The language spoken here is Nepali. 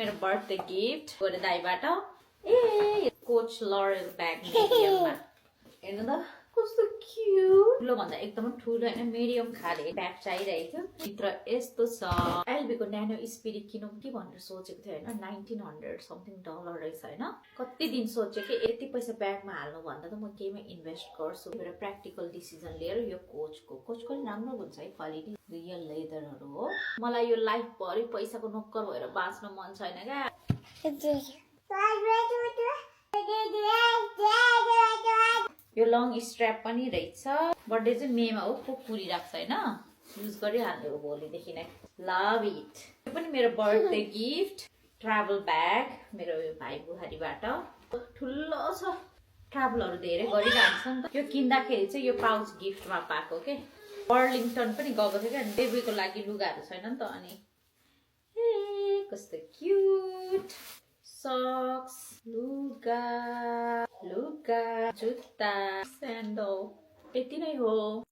मेरो बर्थडे गिफ्ट गोरे दाइबाट ए कोच लरेल ब्याग मिडियममा हेर्नु त कस्तो क्यूट ठुलो भन्दा एकदमै ठुलो हैन मिडियम खाले ब्याग चाहिरहेको थियो भित्र यस्तो छ एलबीको न्यानो स्पिरिट किनौँ कि भनेर सोचेको थियो हैन $1900 समथिङ डलर रहेछ हैन कति दिन सोचे कि यति पैसा ब्यागमा हाल्नु भन्दा त म केहीमा इन्भेस्ट गर्छु मेरो प्र्याक्टिकल डिसिजन लिएर यो कोचको नि राम्रो हुन्छ है क्वालिटी रियल लेदरहरु हो मलाई यो लाइफ भरि पैसाको नोकर भएर बाँच्न मन छैन क्या यो लङ स्ट्र्याप पनि रहेछ बर्थडे चाहिँ मेमा हो को पुरी राख्छ हैन युज गरिहाल्ने हो भोलिदेखि नै लभ इट यो पनि मेरो बर्थडे गिफ्ट ट्राभल ब्याग मेरो भाइ बुहारीबाट ठुलो छ ट्राभलहरु धेरै गरिरहन्छ नि त यो किन्दाखेरि चाहिँ यो पाउच गिफ्टमा पाएको के बर्लिङटन पनि गएको थियो क्या बेबीको लागि लुगाहरू छैन नि त अनि ए कस्तो क्यूट socks, लुगा, जुत्ता, स्यान्डल यति नै हो